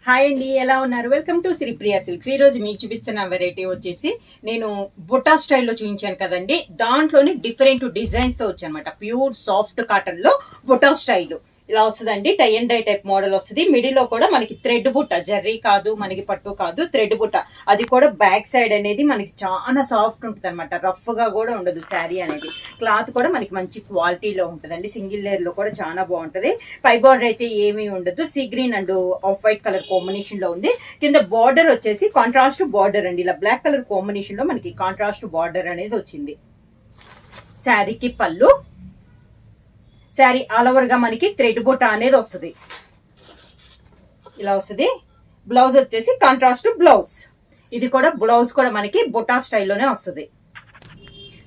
Hi అండి, ఎలా ఉన్నారు? Welcome to Sripriya silks. ఈ రోజు మీకు చూపిస్తున్న వెరైటీ వచ్చేసి నేను బుటా స్టైల్లో చూపించాను కదండి. దాంట్లోని డిఫరెంట్ డిజైన్స్ తో వచ్చానమాట. ప్యూర్ సాఫ్ట్ కాటన్ లో బుటా స్టైల్ ఇలా వస్తుందండి. Tie and die type model వస్తుంది. మిడిల్ లో కూడా మనకి థ్రెడ్ బుట్ట, జర్రీ కాదు, మనకి పట్టు కాదు, థ్రెడ్ బుట్ట. అది కూడా బ్యాక్ సైడ్ అనేది మనకి చాలా సాఫ్ట్ ఉంటుంది అనమాట. రఫ్ గా కూడా ఉండదు శారీ అనేది. క్లాత్ కూడా మనకి మంచి క్వాలిటీలో ఉంటుందండి. సింగిల్ లేయర్ లో కూడా చాలా బాగుంటది. పై బార్డర్ అయితే ఏమీ ఉండదు. Sea green and off white colour combination లో ఉంది. కింద బార్డర్ వచ్చేసి కాంట్రాస్ట్ బార్డర్ అండి. ఇలా బ్లాక్ కలర్ కాంబినేషన్ లో మనకి కాంట్రాస్ట్ బార్డర్ అనేది వచ్చింది. శారీకి పళ్ళు, శారీ ఆల్ ఓవర్ గా మనకి థ్రెడ్ బుట్ట అనేది వస్తుంది. ఇలా వస్తుంది. బ్లౌజ్ వచ్చేసి కాంట్రాస్ట్ బ్లౌజ్. ఇది కూడా బ్లౌజ్ కూడా మనకి బుటా స్టైల్లోనే వస్తుంది.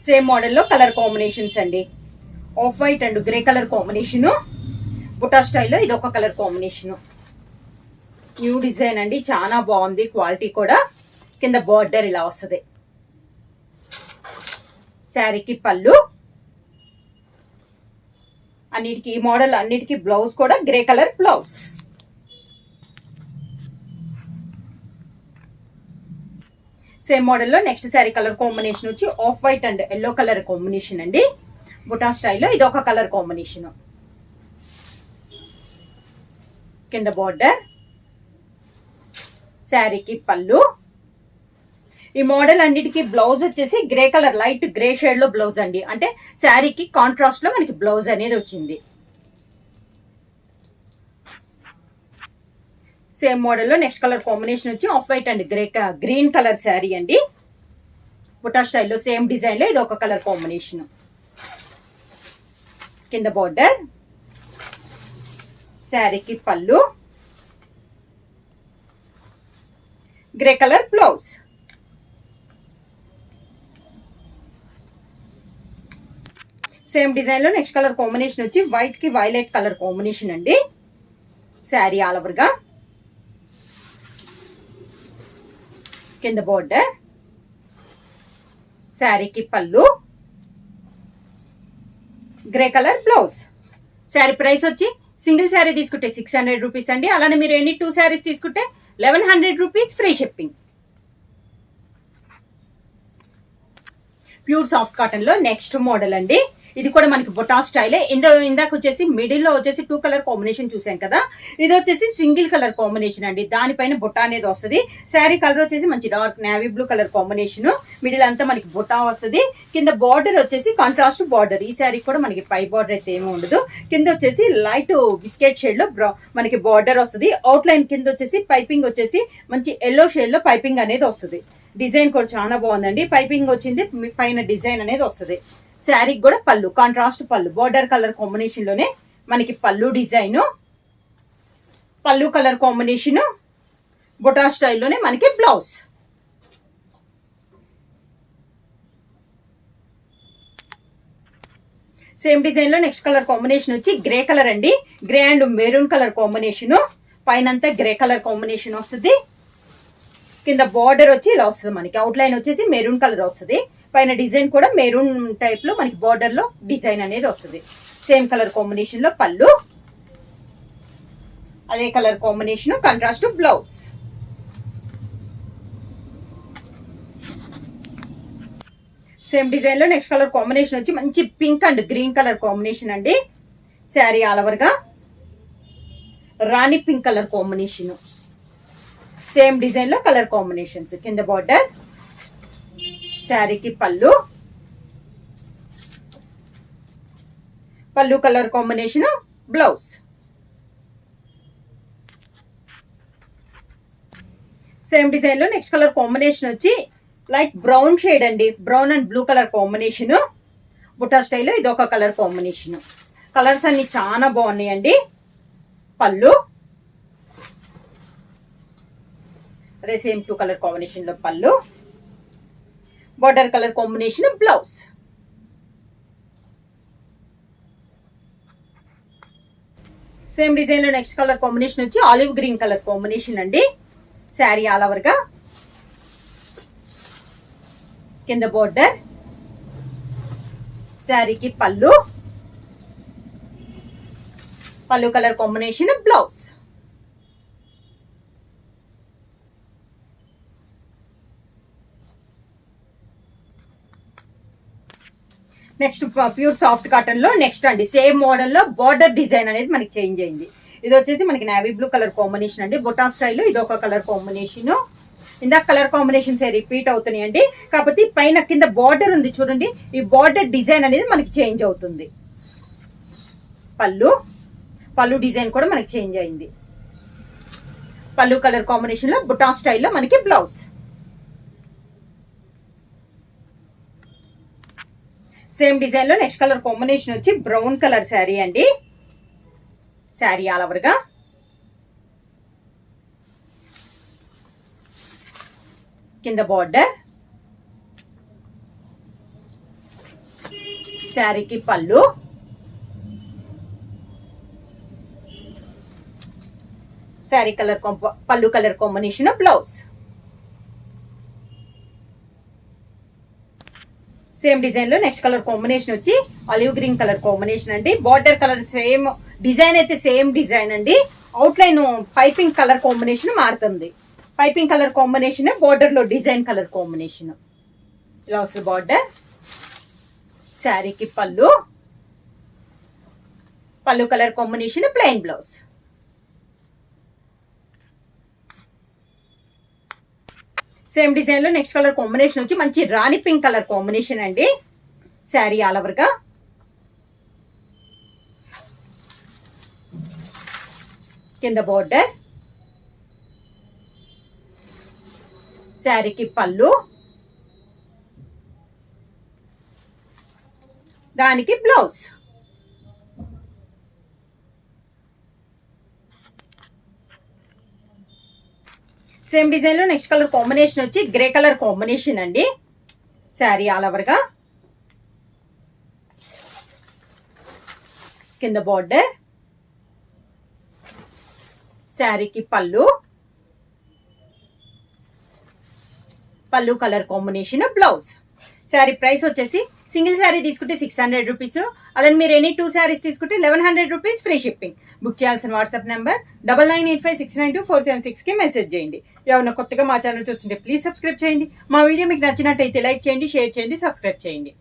సేమ్ మోడల్లో కలర్ కాంబినేషన్స్ అండి. Off white and grey colour combination. బుటా స్టైల్లో ఇది ఒక కలర్ కాంబినేషను. న్యూ డిజైన్ అండి, చాలా బాగుంది. క్వాలిటీ కూడా. కింద బార్డర్ ఇలా వస్తుంది. శారీకి పళ్ళు, అన్నిటికీ ఈ మోడల్ అన్నిటికీ బ్లౌజ్ కూడా గ్రే కలర్ బ్లౌజ్. సేమ్ మోడల్లో నెక్స్ట్ శారీ కలర్ కాంబినేషన్ వచ్చి of white and yellow colour combination అండి. బుటా స్టైల్లో ఇది ఒక కలర్ కాంబినేషన్. కింద బార్డర్, శారీకి పళ్ళు. ఈ మోడల్ అన్నిటికీ బ్లౌజ్ వచ్చేసి grey colour, light grey shade లో బ్లౌజ్ అండి. అంటే శారీకి కాంట్రాస్ట్ లో మనకి బ్లౌజ్ అనేది వచ్చింది. సేమ్ మోడల్లో నెక్స్ట్ కలర్ కాంబినేషన్ వచ్చి of white and green colour sari అండి. బుటా స్టైల్లో సేమ్ డిజైన్ లో ఇది ఒక కలర్ కాంబినేషన్. కింద బార్డర్, శారీకి పళ్ళు, grey colour blouse. Same design లో నెక్స్ట్ కలర్ కాంబినేషన్ వచ్చి వైట్ కి వైలెట్ కలర్ కాంబినేషన్ అండి. శారీ ఆల్ ఓవర్ గా. కింద బార్డర్, శారీకి పళ్ళు, grey colour blouse. Sari price వచ్చి సింగిల్ శారీ తీసుకుంటే 600 రూపీస్ అండి. అలానే మీరు ఎన్ని 2 శారీస్ తీసుకుంటే 1100 rupees free shipping. Pure soft cotton లో నెక్స్ట్ మోడల్ అండి. ఇది కూడా మనకి బుటా స్టైలే. ఇందాక వచ్చేసి మిడిల్ లో వచ్చేసి 2 కలర్ కాంబినేషన్ చూసాం కదా. ఇది వచ్చేసి సింగిల్ కలర్ కాంబినేషన్ అండి. దానిపైన బుటా అనేది వస్తుంది. శారీ కలర్ వచ్చేసి మంచి dark navy blue colour combination. Middle అంతా మనకి బుటా వస్తుంది. కింద బార్డర్ వచ్చేసి కాంట్రాస్ట్ బార్డర్. ఈ శారీ కూడా మనకి పై బార్డర్ అయితే ఏమీ ఉండదు. కింద వచ్చేసి లైట్ బిస్కెట్ షేడ్ లో మనకి బార్డర్ వస్తుంది. అవుట్ లైన్ కింద వచ్చేసి పైపింగ్ వచ్చేసి మంచి ఎల్లో షేడ్ లో పైపింగ్ అనేది వస్తుంది. డిజైన్ కూడా చాలా బాగుందండి. పైపింగ్ వచ్చింది, పైన డిజైన్ అనేది వస్తుంది. శారీకి కూడా పళ్ళు, కాంట్రాస్ట్ పళ్ళు, బార్డర్ కలర్ కాంబినేషన్ లోనే మనకి పళ్ళు డిజైన్, పళ్ళు కలర్ కాంబినేషన్. బుటా స్టైల్లోనే మనకి బ్లౌజ్. సేమ్ డిజైన్ లో నెక్స్ట్ కలర్ కాంబినేషన్ వచ్చి గ్రే కలర్ అండి. Grey and maroon colour combination. పైన అంతా గ్రే కలర్ కాంబినేషన్ వస్తుంది. కింద బార్డర్ వచ్చి ఇలా వస్తుంది. మనకి అవుట్ లైన్ వచ్చేసి మెరూన్ కలర్ వస్తుంది. పైన డిజైన్ కూడా మెరూన్ టైప్ లో మనకి బార్డర్ లో డిజైన్ అనేది వస్తుంది. సేమ్ కలర్ కాంబినేషన్ లో పళ్ళు, అదే colour combination contrast blouse. Same design లో నెక్స్ట్ కలర్ కాంబినేషన్ వచ్చి మంచి pink and green colour combination అండి. శారీ ఆల్ ఓవర్ గా rani pink colour combination. Same design లో కలర్ కాంబినేషన్స్. కింద బార్డర్, శారీకి పళ్ళు, పళ్ళు colour combination blouse. Same design లో నెక్స్ట్ కలర్ కాంబినేషన్ వచ్చి లైట్ బ్రౌన్ షేడ్ అండి. Brown and blue colour combination. బుటా స్టైల్లో ఇది ఒక కలర్ కాంబినేషన్. కలర్స్ అన్ని చాలా బాగున్నాయండి. పళ్ళు, అదే సేమ్ 2 కలర్ కాంబినేషన్ లో పళ్ళు, border colour combination blouse. Same design లో నెక్స్ట్ కలర్ కాంబినేషన్ వచ్చి ఆలివ్ గ్రీన్ కలర్ కాంబినేషన్ అండి. శారీ ఆల్ ఓవర్ గా. కింద బార్డర్, శారీకి పళ్ళు, పళ్ళు colour combination blouse. Next pure soft cotton లో నెక్స్ట్ అండి సేమ్ మోడల్ లో బార్డర్ డిజైన్ అనేది మనకి చేంజ్ అయింది. ఇది వచ్చేసి మనకి నేవీ బ్లూ కలర్ కాంబినేషన్ అండి. బొటా స్టైల్ ఇది ఒక కలర్ కాంబినేషన్. ఇందాక కలర్ కాంబినేషన్స్ రిపీట్ అవుతున్నాయండి, కాకపోతే పైన కింద బార్డర్ ఉంది చూడండి, ఈ బార్డర్ డిజైన్ అనేది మనకి చేంజ్ అవుతుంది. పళ్ళు డిజైన్ కూడా మనకి చేంజ్ అయింది. పళ్ళు కలర్ కాంబినేషన్ లో బుటా స్టైల్లో మనకి బ్లౌజ్. సేమ్ డిజైన్ లో నెక్స్ట్ కలర్ కాంబినేషన్ వచ్చి బ్రౌన్ కలర్ శారీ అండి. శారీ ఆల్ ఓవర్ గా కింద బార్డర్, శారీకి పళ్ళు, శారీ కలర్ పళ్ళు colour combination blouse. Same design లో నెక్స్ట్ కలర్ కాంబినేషన్ వచ్చి ఆలివ్ గ్రీన్ కలర్ కాంబినేషన్ అండి. బార్డర్ కలర్ సేమ్ డిజైన్ అయితే సేమ్ డిజైన్ అండి, out line piping colour combination మారుతుంది. పైపింగ్ కలర్ కాంబినేషన్ బార్డర్ లో డిజైన్ కలర్ కాంబినేషన్. ఇలా వస్తుంది బార్డర్. శారీకి పళ్ళు colour combination plain blouse. Same design లో నెక్స్ట్ కలర్ కాంబినేషన్ వచ్చి మంచి రాణి పింక్ కలర్ కాంబినేషన్ అండి. శారీ ఆల్ ఓవర్ గా కింద బార్డర్, శారీకి పళ్ళు, దానికి బ్లౌజ్. సేమ్ డిజైన్ లో నెక్స్ట్ కలర్ కాంబినేషన్ వచ్చి గ్రే కలర్ కాంబినేషన్ అండి. శారీ ఆల్ ఓవర్ గా కింద బార్డర్, శారీకి పళ్ళు colour combination blouse. Sari price వచ్చేసి సింగిల్ శారీ తీసుకుంటే 600 రూపీస్, అలానే మీరు ఎనీ 2 శారీస్ తీసుకుంటే 1100 రూపీస్ ఫ్రీ షిప్పింగ్. బుక్ చేయాల్సిన వాట్సాప్ నెంబర్ 9985692476కి మెసేజ్ చేయండి. ఎవరైనా కొత్తగా మా ఛానల్ చూస్తుంటే ప్లీజ్ సబ్స్క్రైబ్ చేయండి. మా వీడియో మీకు నచ్చినట్టయితే లైక్ చేయండి, షేర్ చేయండి, సబ్స్క్రైబ్ చేయండి.